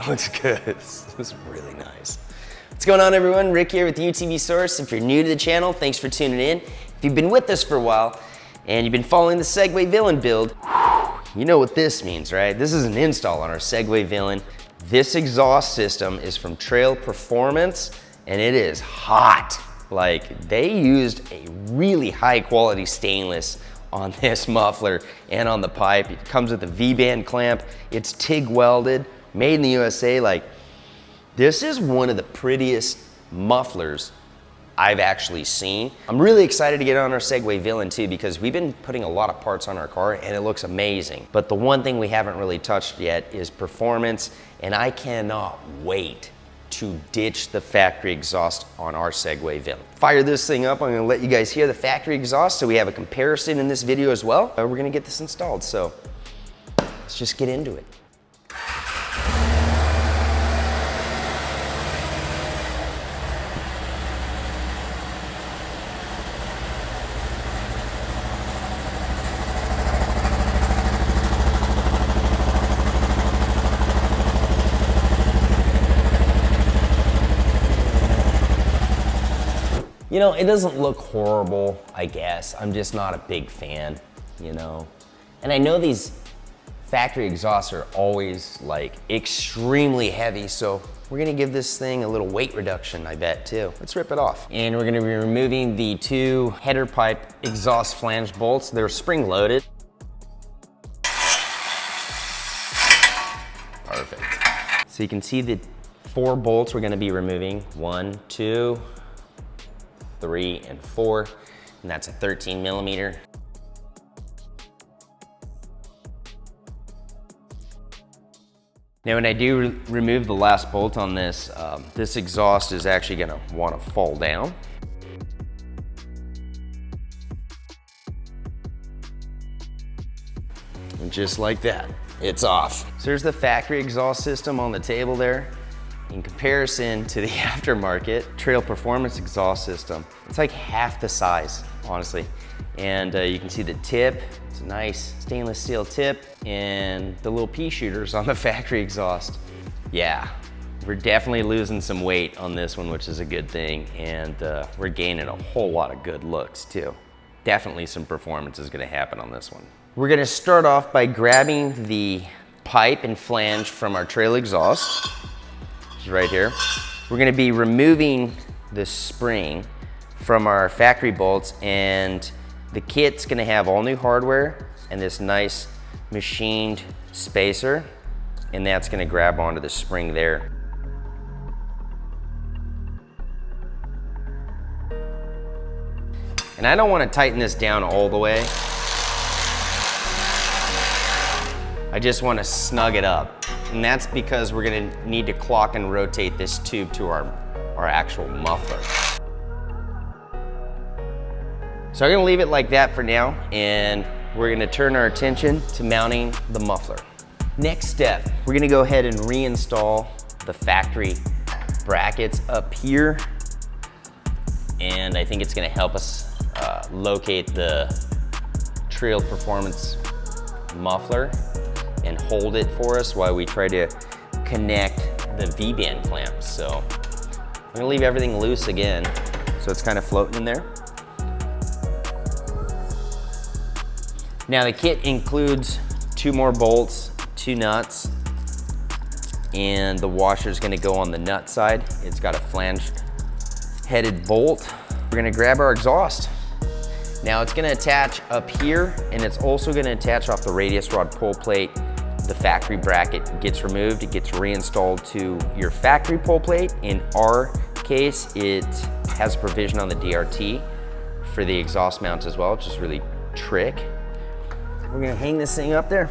Looks good. This is really nice. What's going on, everyone? Rick here with UTV Source. If you're new to the channel, thanks for tuning in. If you've been with us for a while and you've been following the Segway Villain build, you know what this means, right? This is an install on our Segway Villain. This exhaust system is from Treal Performance and it is hot. Like, they used a really high quality stainless on this muffler and on the pipe. It comes with a V-band clamp. It's TIG welded, made in the USA. Like, this is one of the prettiest mufflers I've actually seen. I'm really excited to get on our Segway Villain too, because we've been putting a lot of parts on our car and it looks amazing. But the one thing we haven't really touched yet is performance, and I cannot wait to ditch the factory exhaust on our Segway Villain. Fire this thing up. I'm gonna let you guys hear the factory exhaust so we have a comparison in this video as well. We're gonna get this installed, so let's just get into it. You know, it doesn't look horrible, I guess. I'm just not a big fan, you know? And I know these factory exhausts are always like extremely heavy, so we're gonna give this thing a little weight reduction, I bet, too. Let's rip it off. And we're gonna be removing the two header pipe exhaust flange bolts. They're spring loaded. Perfect. So you can see the 4 bolts we're gonna be removing. 1, 2, 3, and 4, and that's a 13 millimeter. Now, when I do remove the last bolt on this, this exhaust is actually gonna wanna fall down. And just like that, it's off. So there's the factory exhaust system on the table there. In comparison to the aftermarket Treal Performance exhaust system, it's like half the size, honestly. And you can see the tip, it's a nice stainless steel tip, and the little pea shooters on the factory exhaust. Yeah, we're definitely losing some weight on this one, which is a good thing, and we're gaining a whole lot of good looks too. Definitely some performance is gonna happen on this one. We're gonna start off by grabbing the pipe and flange from our Treal exhaust. Right here. We're gonna be removing the spring from our factory bolts, and the kit's gonna have all new hardware and this nice machined spacer, and that's gonna grab onto the spring there. And I don't wanna tighten this down all the way. I just wanna snug it up. And that's because we're gonna need to clock and rotate this tube to our actual muffler. So I'm gonna leave it like that for now, and we're gonna turn our attention to mounting the muffler. Next step, we're gonna go ahead and reinstall the factory brackets up here. And I think it's gonna help us locate the Treal Performance muffler and hold it for us while we try to connect the V-band clamps. So I'm gonna leave everything loose again, so it's kind of floating in there. Now the kit includes 2 more bolts, 2 nuts, and the washer is gonna go on the nut side. It's got a flange headed bolt. We're gonna grab our exhaust. Now it's gonna attach up here, and it's also gonna attach off the radius rod pull plate. The factory bracket gets removed, it gets reinstalled to your factory pull plate. In our case, it has a provision on the DRT for the exhaust mount as well, which is really trick. We're gonna hang this thing up there.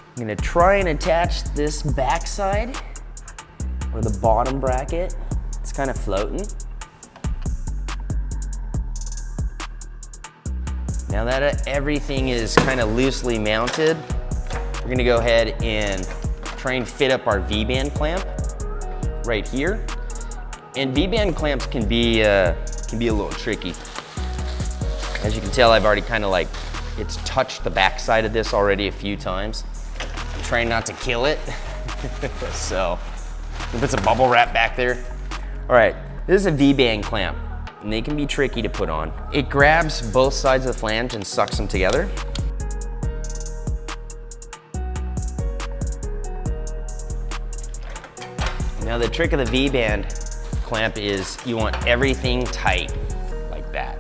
I'm gonna try and attach this backside or the bottom bracket. It's kind of floating. Now that everything is kind of loosely mounted, we're gonna go ahead and try and fit up our V-band clamp right here. And V-band clamps can be a little tricky. As you can tell, I've already kind of like, it's touched the backside of this already a few times. I'm trying not to kill it. So, we'll put some bubble wrap back there. All right, this is a V-band clamp, and they can be tricky to put on. It grabs both sides of the flange and sucks them together. Now the trick of the V-band clamp is you want everything tight, like that.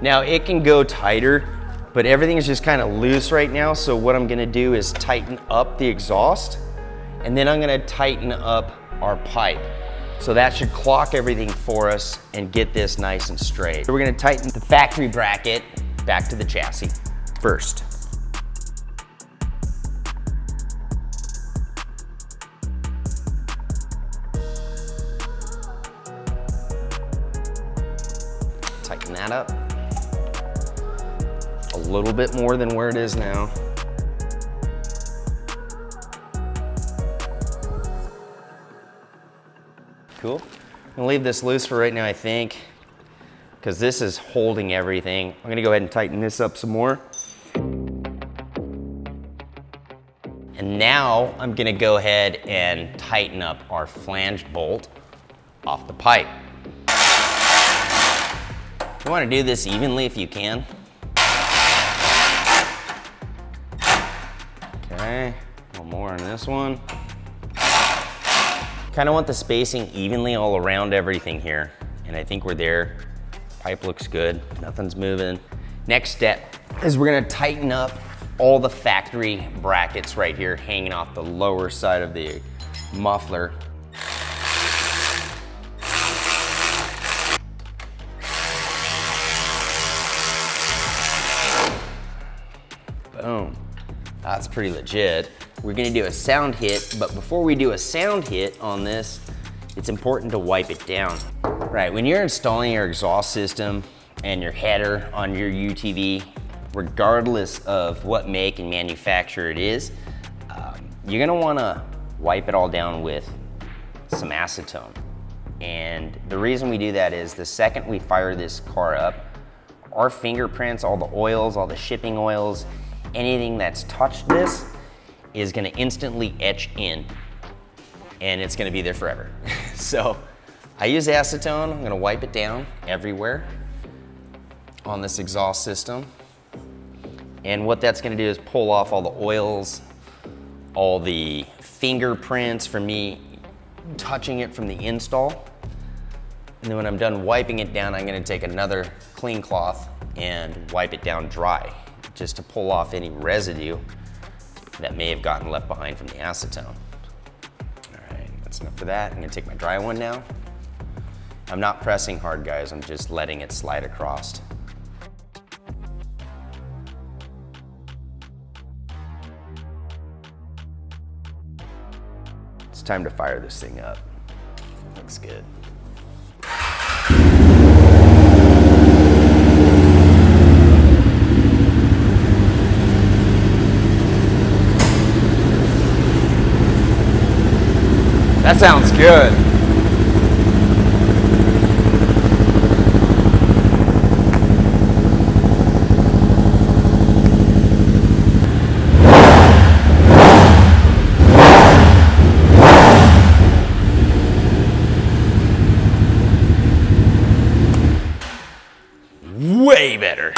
Now it can go tighter, but everything is just kind of loose right now, so what I'm gonna do is tighten up the exhaust, and then I'm gonna tighten up our pipe. So that should clock everything for us and get this nice and straight. So we're gonna tighten the factory bracket back to the chassis first. Tighten that up. A little bit more than where it is now. Cool. I'm gonna leave this loose for right now, I think, because this is holding everything. I'm gonna go ahead and tighten this up some more. And now I'm gonna go ahead and tighten up our flange bolt off the pipe. You wanna do this evenly if you can. Okay, a little more on this one. Kind of want the spacing evenly all around everything here. And I think we're there. Pipe looks good, nothing's moving. Next step is we're gonna tighten up all the factory brackets right here, hanging off the lower side of the muffler. Boom, that's pretty legit. We're gonna do a sound hit, but before we do a sound hit on this, it's important to wipe it down. Right, when you're installing your exhaust system and your header on your UTV, regardless of what make and manufacturer it is, you're gonna wanna wipe it all down with some acetone. And the reason we do that is the second we fire this car up, our fingerprints, all the oils, all the shipping oils, anything that's touched this is gonna instantly etch in, and it's gonna be there forever. So I use acetone. I'm gonna wipe it down everywhere on this exhaust system. And what that's gonna do is pull off all the oils, all the fingerprints from me touching it from the install. And then when I'm done wiping it down, I'm gonna take another clean cloth and wipe it down dry, just to pull off any residue that may have gotten left behind from the acetone. All right, that's enough for that. I'm gonna take my dry one now. I'm not pressing hard, guys. I'm just letting it slide across. It's time to fire this thing up. Looks good. That sounds good. Way better.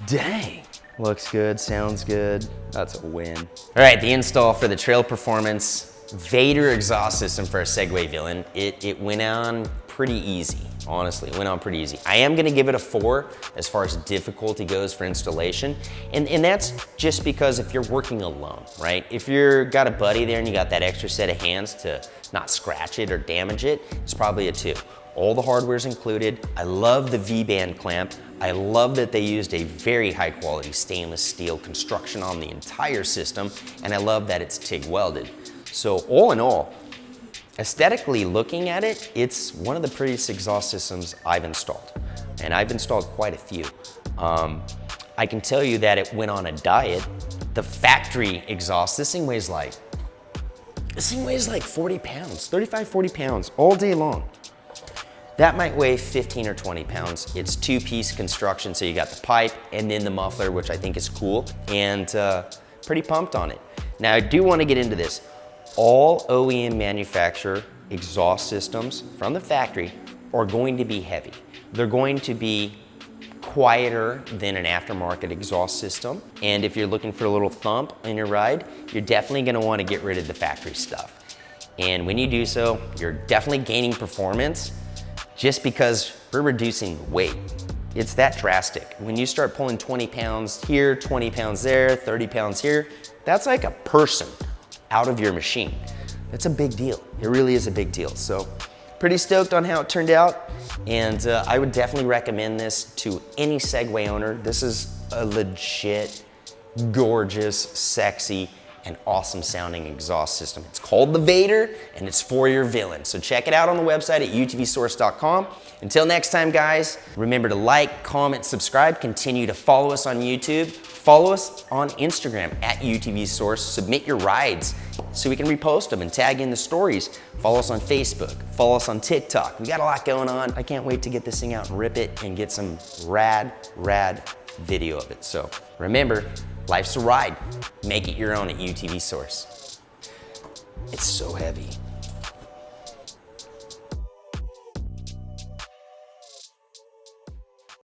Dang. Looks good, sounds good. That's a win. All right, the install for the Treal Performance Vader Exhaust system for a Segway Villain. It went on pretty easy, honestly, it went on pretty easy. I am gonna give it a 4 as far as difficulty goes for installation. And that's just because if you're working alone, right? If you've got a buddy there and you got that extra set of hands to not scratch it or damage it, it's probably a 2. All the hardware's included. I love the V-band clamp. I love that they used a very high quality stainless steel construction on the entire system, and I love that it's TIG welded. So all in all, aesthetically looking at it, it's one of the prettiest exhaust systems I've installed. And I've installed quite a few. I can tell you that it went on a diet. The factory exhaust, this thing weighs like 40 pounds, 35, 40 pounds all day long. That might weigh 15 or 20 pounds. It's two-piece construction, so you got the pipe and then the muffler, which I think is cool, and pretty pumped on it. Now I do want to get into this. All OEM manufacturer exhaust systems from the factory are going to be heavy. They're going to be quieter than an aftermarket exhaust system. And if you're looking for a little thump in your ride, you're definitely gonna wanna get rid of the factory stuff. And when you do so, you're definitely gaining performance just because we're reducing weight. It's that drastic. When you start pulling 20 pounds here, 20 pounds there, 30 pounds here, that's like a person out of your machine. That's a big deal. It really is a big deal. So pretty stoked on how it turned out. And I would definitely recommend this to any Segway owner. This is a legit, gorgeous, sexy, and awesome sounding exhaust system. It's called the Vader, and it's for your Villain. So check it out on the website at utvsource.com. Until next time, guys, remember to like, comment, subscribe, continue to follow us on YouTube, follow us on Instagram at UTVSource, submit your rides so we can repost them and tag in the stories. Follow us on Facebook, follow us on TikTok. We got a lot going on. I can't wait to get this thing out and rip it and get some rad video of it. So remember, life's a ride. Make it your own at UTV Source. It's so heavy.